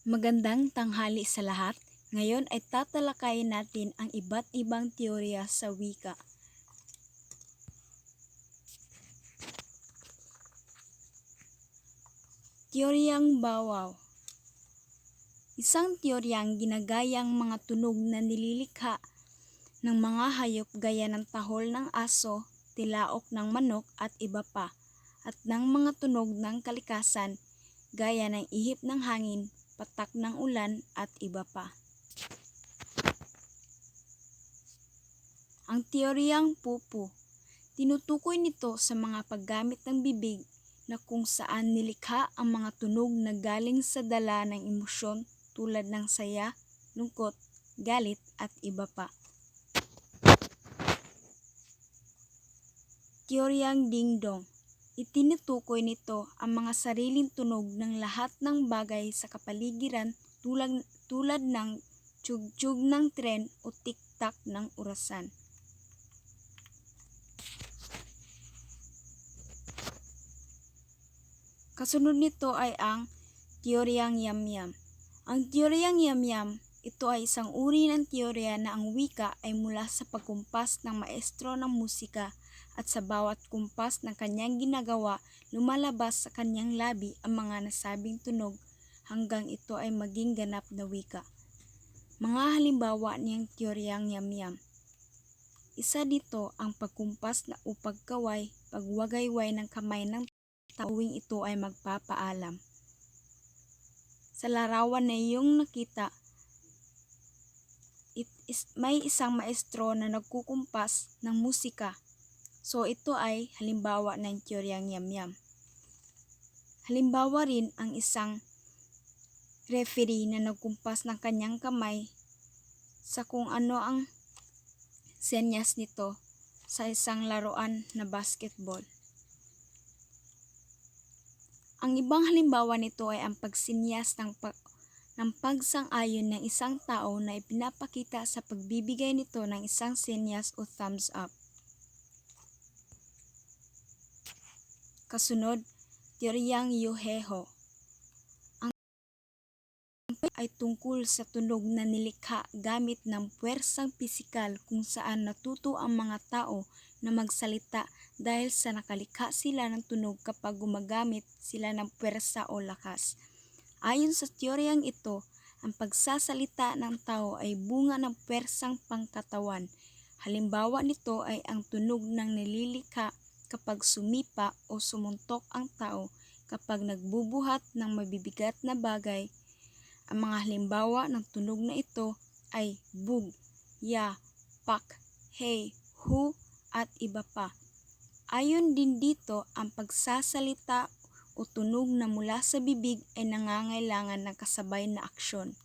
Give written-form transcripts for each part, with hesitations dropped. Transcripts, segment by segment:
Magandang tanghali sa lahat. Ngayon ay tatalakayin natin ang iba't ibang teorya sa wika. Teoryang Bawaw. Isang teoryang ginagayang mga tunog na nililikha ng mga hayop gaya ng tahol ng aso, tilaok ng manok at iba pa, at ng mga tunog ng kalikasan gaya ng ihip ng hangin, patak ng ulan at iba pa. Ang teoryang Pupu. Tinutukoy nito sa mga paggamit ng bibig na kung saan nilikha ang mga tunog na galing sa dala ng emosyon tulad ng saya, lungkot, galit at iba pa. Teoryang Dingdong. Itinutukoy nito ang mga sariling tunog ng lahat ng bagay sa kapaligiran tulad ng tiyug-tiyug ng tren o tik-tak ng orasan. Kasunod nito ay ang teoryang Yamyam. Ang teoryang Yamyam, ito ay isang uri ng teorya na ang wika ay mula sa pagkumpas ng maestro ng musika at sa bawat kumpas ng kanyang ginagawa, lumalabas sa kanyang labi ang mga nasabing tunog hanggang ito ay maging ganap na wika. Mga halimbawa niyang teoryang Yamyam. Isa dito ang pagkumpas na o pagkaway, pagwagayway ng kamay ng tuwing ito ay magpapaalam. Sa larawan na iyong nakita, may isang maestro na nagkukumpas ng musika. So ito ay halimbawa ng teoryang Yamyam. Halimbawa rin ang isang referee na nagkumpas ng kanyang kamay sa kung ano ang senyas nito sa isang laruan na basketball. Ang ibang halimbawa nito ay ang pagsinyas ng pagsang-ayon ng isang tao na ipinapakita sa pagbibigay nito ng isang senyas o thumbs up. Kasunod, teoryang Yuheho. Ang ay tungkol sa tunog na nilikha gamit ng puwersang pisikal kung saan natuto ang mga tao na magsalita dahil sa nakalikha sila ng tunog kapag gumagamit sila ng puwersa o lakas. Ayon sa teoryang ito, ang pagsasalita ng tao ay bunga ng puwersang pangkatawan. Halimbawa nito ay ang tunog ng nililikha kapag sumipa o sumuntok ang tao kapag nagbubuhat ng mabibigat na bagay. Ang mga halimbawa ng tunog na ito ay bug, ya, pak, hey, hu, at iba pa. Ayon din dito, ang pagsasalita o tunog na mula sa bibig ay nangangailangan ng kasabay na aksyon.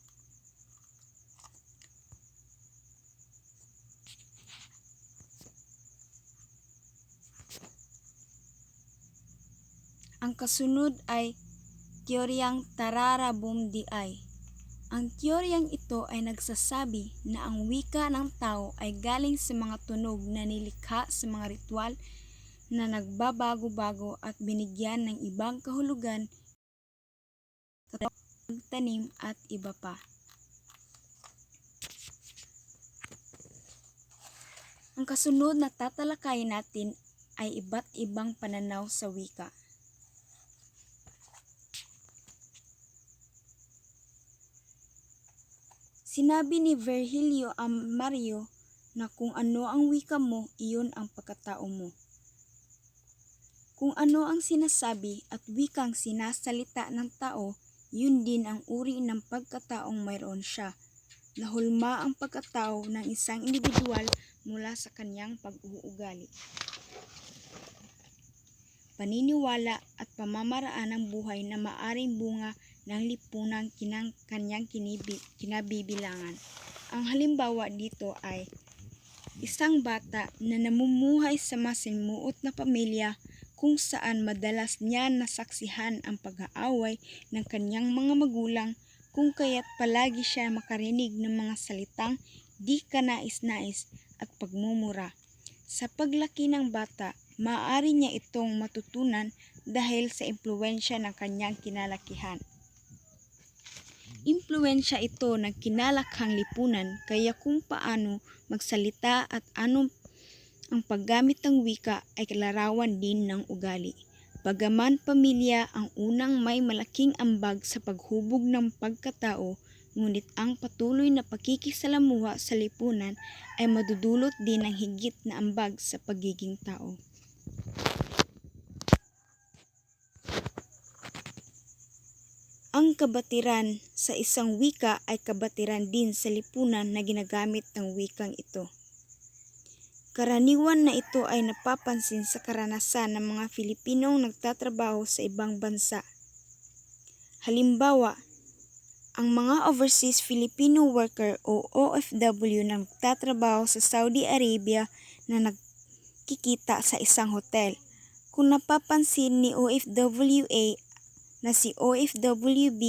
Ang kasunod ay teoryang Tararabum-Di-ay. Ang teoryang ito ay nagsasabi na ang wika ng tao ay galing sa mga tunog na nilikha sa mga ritual na nagbabago-bago at binigyan ng ibang kahulugan, pagtanim at iba pa. Ang kasunod na tatalakayin natin ay iba't ibang pananaw sa wika. Sinabi ni Virgilio Amario na kung ano ang wika mo, iyon ang pagkatao mo. Kung ano ang sinasabi at wikang sinasalita ng tao, yun din ang uri ng pagkataong mayroon siya. Nahulma ang pagkatao ng isang individual mula sa kanyang pag-uugali, paniniwala at pamamaraan ng buhay na maaring bunga ng lipunang kanyang kinabibilangan. Ang halimbawa dito ay isang bata na namumuhay sa masalimuot na pamilya kung saan madalas niya nasaksihan ang pag-aaway ng kanyang mga magulang, kung kaya't palagi siya makarinig ng mga salitang di kanais-nais at pagmumura. Sa paglaki ng bata, maaari niya itong matutunan dahil sa impluwensya ng kanyang kinalakihan. Impluwensya ito ng kinalakhang lipunan kaya kung paano magsalita at ano ang paggamit ng wika ay larawan din ng ugali. Bagaman pamilya ang unang may malaking ambag sa paghubog ng pagkatao, ngunit ang patuloy na pakikisalamuha sa lipunan ay madudulot din ng higit na ambag sa pagiging tao. Ang kabatiran sa isang wika ay kabatiran din sa lipunan na ginagamit ng wikang ito. Karaniwan na ito ay napapansin sa karanasan ng mga Filipinong nagtatrabaho sa ibang bansa. Halimbawa, ang mga Overseas Filipino Worker o OFW na nagtatrabaho sa Saudi Arabia na nagkikita sa isang hotel. Kung napapansin ni OFWA na si OFWB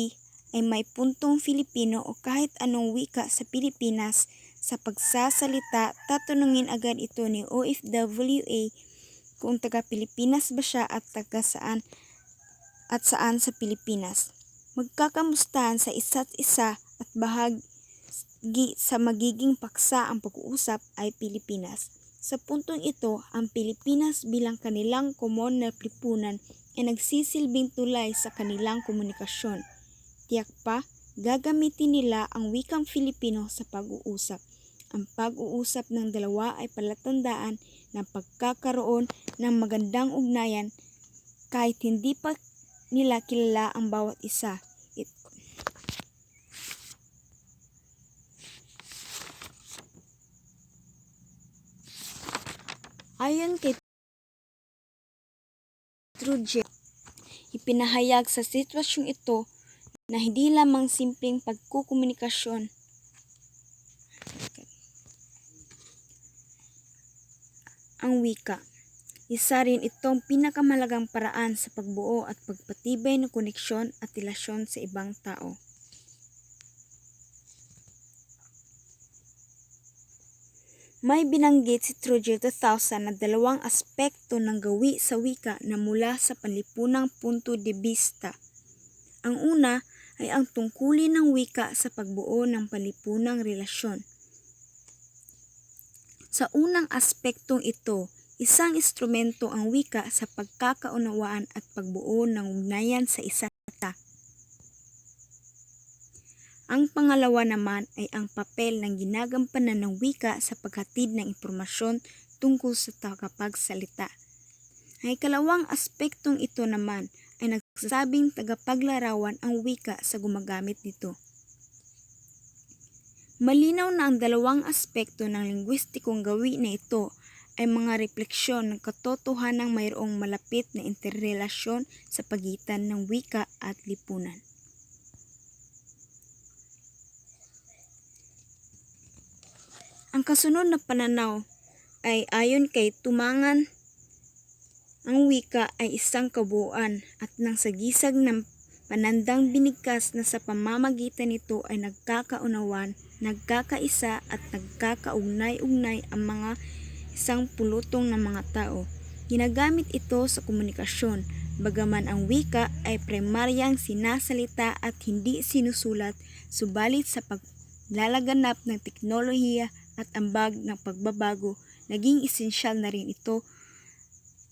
ay may puntong Filipino o kahit anong wika sa Pilipinas, sa pagsasalita, tatanungin agad ito ni OFWA kung taga-Pilipinas ba siya at saan sa Pilipinas. Magkakamustahan sa isa't isa at bahagi sa magiging paksa ang pag-uusap ay Pilipinas. Sa puntong ito, ang Pilipinas bilang kanilang common na lipunan ay nagsisilbing tulay sa kanilang komunikasyon. Tiyak pa, gagamitin nila ang wikang Filipino sa pag-uusap. Ang pag-uusap ng dalawa ay palatandaan ng pagkakaroon ng magandang ugnayan kahit hindi pa nila kilala ang bawat isa. Ayon kay Trudeau, ipinahayag sa sitwasyong ito na hindi lamang simpleng pagkukomunikasyon ang wika. Isa rin itong pinakamahalagang paraan sa pagbuo at pagpatibay ng koneksyon at relasyon sa ibang tao. May binanggit si Trudeau 2000 na dalawang aspekto ng gawi sa wika na mula sa panlipunang punto de vista. Ang una ay ang tungkulin ng wika sa pagbuo ng panlipunang relasyon. Sa unang aspektong ito, isang instrumento ang wika sa pagkakaunawaan at pagbuo ng ugnayan sa isa't isa. Ang pangalawa naman ay ang papel ng ginagampanan ng wika sa paghatid ng impormasyon tungkol sa tagapagsalita. Ang ikalawang aspektong ito naman ay nagsasabing tagapaglarawan ang wika sa gumagamit nito. Malinaw na ang dalawang aspekto ng lingwistikong gawi na ito ay mga refleksyon ng katotohanang mayroong malapit na interrelasyon sa pagitan ng wika at lipunan. Ang kasunod na pananaw ay ayon kay Tumangan, ang wika ay isang kabuuan at nang sagisag ng panandang binigkas na sa pamamagitan nito ay nagkakaunawan, nagkakaisa at nagkakaugnay-ugnay ang mga isang pulutong ng mga tao. Ginagamit ito sa komunikasyon, bagaman ang wika ay primaryang sinasalita at hindi sinusulat, subalit sa paglalaganap ng teknolohiya at ambag ng pagbabago, naging esensyal na rin ito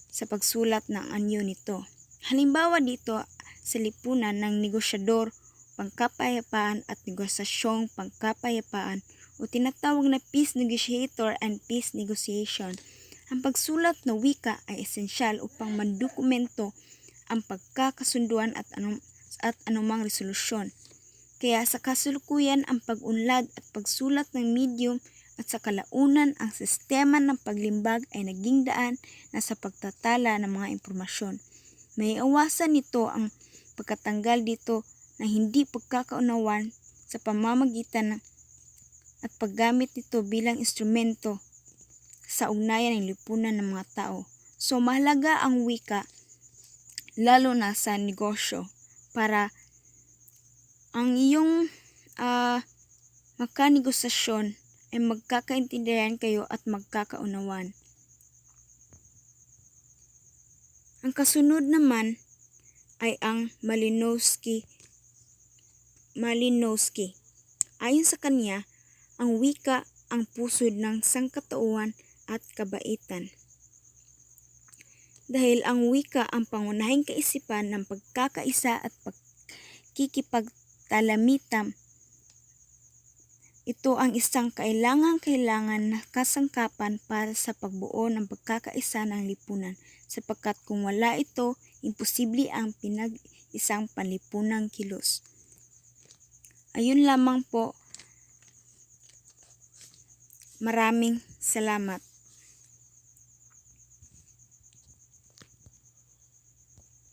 sa pagsulat ng anyo nito. Halimbawa dito sa lipunan ng negosyador, pangkapayapaan at negosasyong pangkapayapaan o tinatawag na peace negotiator and peace negotiation. Ang pagsulat ng wika ay esensyal upang mandokumento ang pagkakasunduan at anumang resolusyon. Kaya sa kasalukuyan ang pag-unlad at pagsulat ng medium at sa kalaunan ang sistema ng paglimbag ay naging daan na sa pagtatala ng mga impormasyon. May iwasan nito ang pagkatanggal dito ng hindi pagkakaunawan sa pamamagitan at paggamit nito bilang instrumento sa ugnayan ng lipunan ng mga tao. So mahalaga ang wika lalo na sa negosyo para ang iyong makanegosasyon ay magkakaintindihan kayo at magkakaunawan. Ang kasunod naman ay ang Malinowski Malinowski. Ayon sa kanya, ang wika ang pusod ng sangkatauhan at kabaitan. Dahil ang wika ang pangunahing kaisipan ng pagkakaisa at pagkikipagtalamitam, ito ang isang kailangan na kasangkapan para sa pagbuo ng pagkakaisa ng lipunan, sapagkat kung wala ito, imposible ang pinag-isang panlipunang kilos. Ayun lamang po. Maraming salamat.